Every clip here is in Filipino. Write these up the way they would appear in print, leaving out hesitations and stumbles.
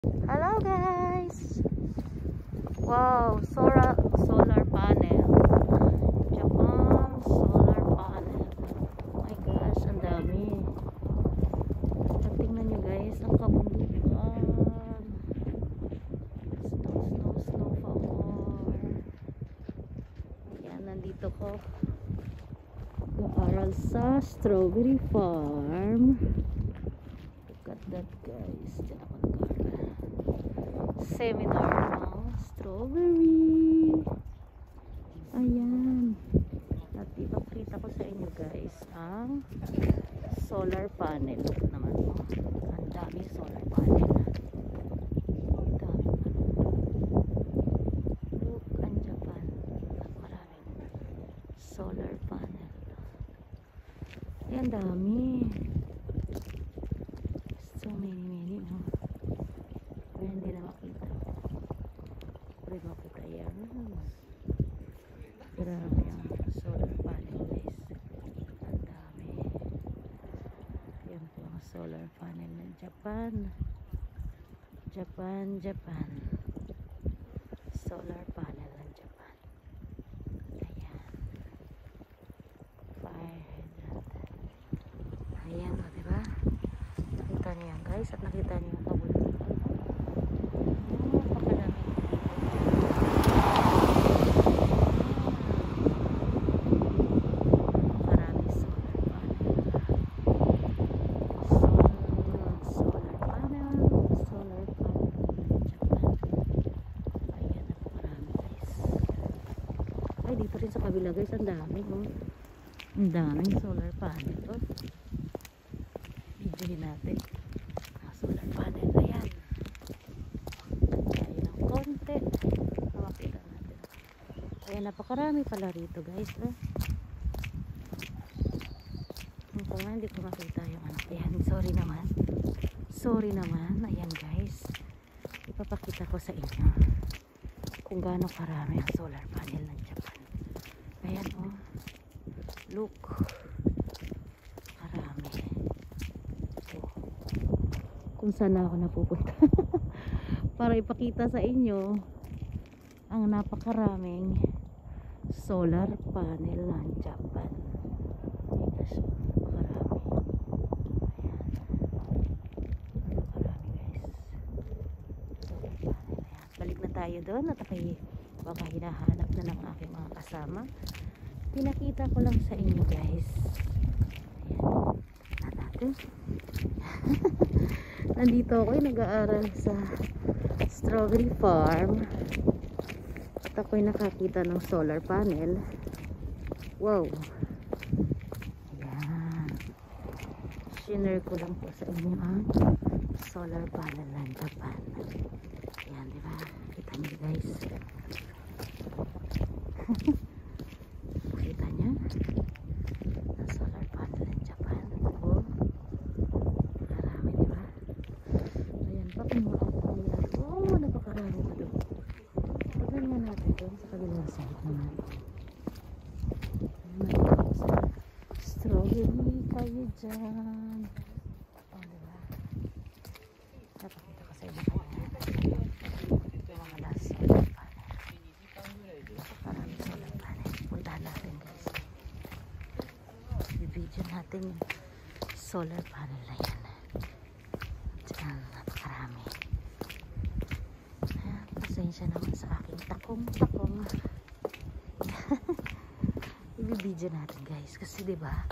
Hello guys! Wow, solar panel. Japan solar panel. Oh my gosh, ang dami. At tingnan nyo guys, ang kabundukan. Snow for more. Ayan, nandito ko. Nag-aaral sa strawberry farm. Look at that guys. Diyan ako nag-aaral. Seminar ng strawberry. Ayan. At ipapakita ko sa inyo guys ang solar panel. Look naman po. Ang dami solar panel. Ang dami. Look, ang Japan. Maraming solar panel. Ayan, dami. So many, no? Pero hindi na makita. Pero makita yan. Grabe yung solar panel, guys. Ang dami. Yan po ang solar panel ng Japan. Japan. Solar panel ng Japan. Ayan. Fire hydrant. Ayan o, diba? Nakita niyo yan guys. At nakita niyo yung kabulukan. Napakadami. Marami solar panel. Solar panel. Solar panel. Japan. Ayan, napakarami guys. Ay, dito rin sa kabila guys. Ang dami. Ang daming solar panel. Videohin natin. Solar panel. Ayan. Ayan ang konti. Makita natin. Ayan, napakarami pala rito guys. Ito nga, hindi ko makita yung ano. Ayan, sorry naman. Ayan guys. Ipapakita ko sa inyo kung gaano karami ang solar panel ng Japan. Ayan oh. Look. Karami. Kung saan ako napupunta para ipakita sa inyo ang napakaraming solar panel ng Japan. Napakarami. Ayan. Napakarami guys. Solar panel. Ayan. Balik na tayo doon at baka hinahanap na ng aking mga kasama. Pinakita ko lang sa inyo guys. Ayan. Natin. Nandito ako nag-aaral sa strawberry farm at ako'y nakakita ng solar panel. Wow, ayan, share ko lang po sa inyo ang solar panel ng Japan. Ayan, diba? Kita niyo guys. Kita niyo ang solar panel ng Japan. Oh, oh, napakarami pa doon. Tignan nga natin doon sa kabilang side naman. Strawberry kayo dyan. Oh, diba? Napakita ko sa inyo kanina. Yung mga last solar panel. Napakarami solar panel. Puntahan natin guys. I-video natin yung solar panel na yan. Dyan, napakarami. Pasensya naman sa aking takong i-video natin guys kasi diba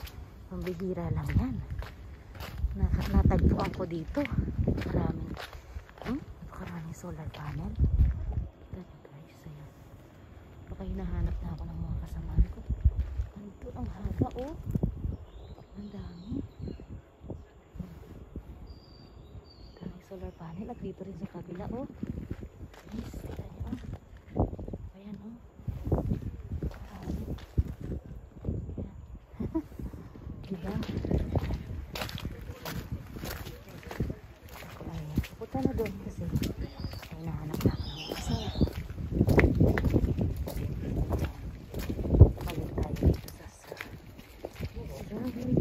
pambihira lang yan. Natagpuan ko dito maraming solar panel. Ganyan guys, ayan. Baka hinahanap na ako ng mga kasamaan ko. Ito ang haba oh, ang daming solar panel at dito rin sa kabila oh. Yes, kita nyo oh. Ayan oh. Diba? Ayan, pupunta na doon kasi ay nahanap na ako ng kasama. Balik tayo dito sa strawberry.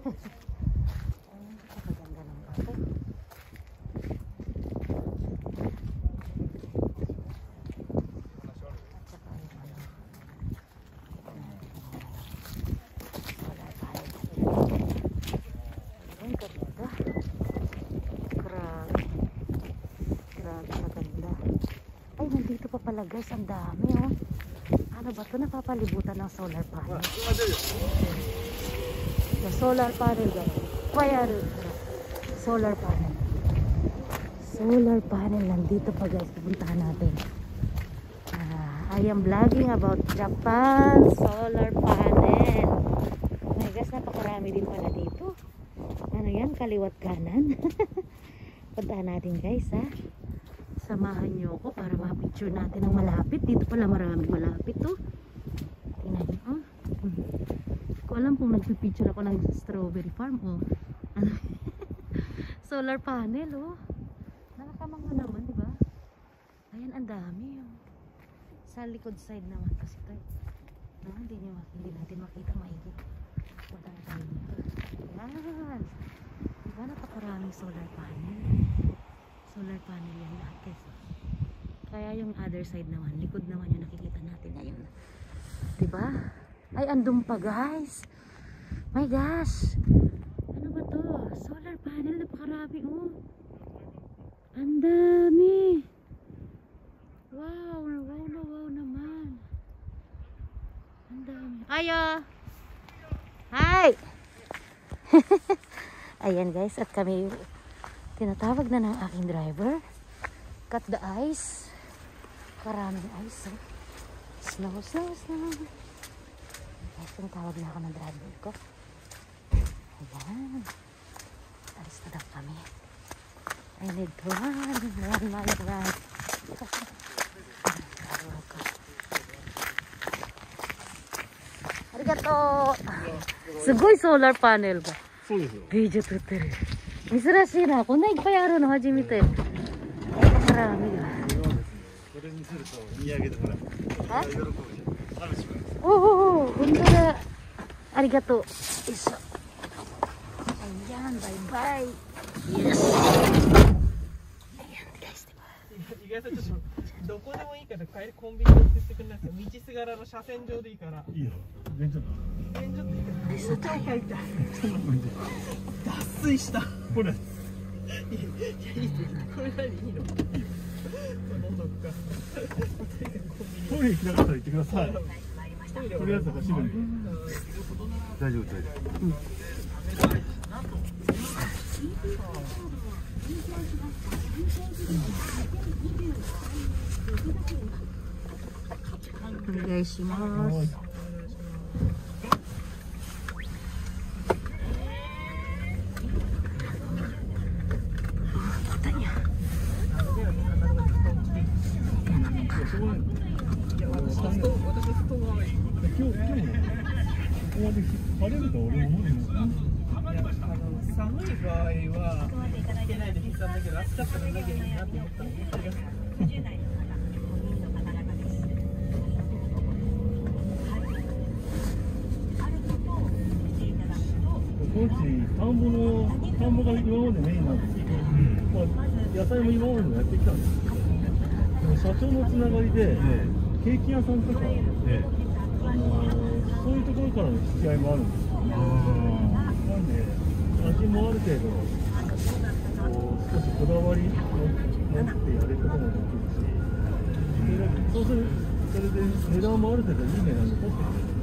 Napakaganda ng bato. At saka yung ano. Wala tayo. Ang ganda. Grabe. Grabe maganda. Ay, nandito pa pala guys. Ang dami oh. Ano ba ito? Napapalibutan ng solar panel. The solar panel guys. Solar panel. Solar panel. Nandito pa guys. Pupuntahan natin. I am vlogging about Japan solar panel. Ay guys, napakarami din pala dito. Ano yan? Kaliwat kanan. Puntahan natin guys ha. Samahan nyo ako para ma-picture natin ang malapit. Dito pala maraming malapit to. Tingnan nyo oh. Hindi ko alam kung nagpipicture ako ng strawberry farm oh. Ano? Solar panel oh. Nakakamangha naman diba? Ayan ang dami oh. Sa likod side naman kasi ito hindi natin makita maigit. Punta na tayo dito. Ayan. Diba napakaraming solar panel. Solar panel yan lahat guys. Kaya yung other side naman, likod naman yung nakikita natin ngayon. Diba? Ay, andun pa guys. My gosh. Ano ba to? Solar panel, napakarami oh. Ang dami. Wow, wow naman. Ang dami. Ayo. Hi. Ayan guys, at kami tinatawag na ng aking driver. Cut the ice. Karaming ice oh. Snow. Guys, tinatawag na ako ng driver ko. Ayan. Alis na daw kami. I need to run my ride. Arigato. Sugoi solar panel ga. そうですよ。ビージュ撮ってる。珍しいな。こんないっぱいあるの初めて。から見る。これにすると土産でほら。喜ぶじゃん。食べちまう。おお、本当だ。ありがとう。よいしょ。Ayan, bye bye. Yes. Ayan, guys, diba? 意外とちょっとどこでもいいから帰りコンビニに送ってくれないですか。道すがらの車線上でいいから。いいよ。全然。全然ちょっといいから。 Ay, sa tayo. 痛い痛い。脱水した。これ。いいこれ何いいの？喉か。トイレ行きなかったら行ってください。トイレとりあえず走るんで。大丈夫大丈夫。お願いします。今日もここまで晴れると俺も無理なの。寒い場合はつけないで引いたんだけど、暑かったら脱げばいいなって思ったので、それが高知田んぼが今までメインなんですけど、まあ、野菜も今までもやってきたんですけど、でも社長のつながりで、ケーキ屋さんとか、そういうところからの引き合いもあるんですよ。なんで味もある程度少しこだわりを持ってやることもできるし、それで値段もある程度いい値段で取ってくれる。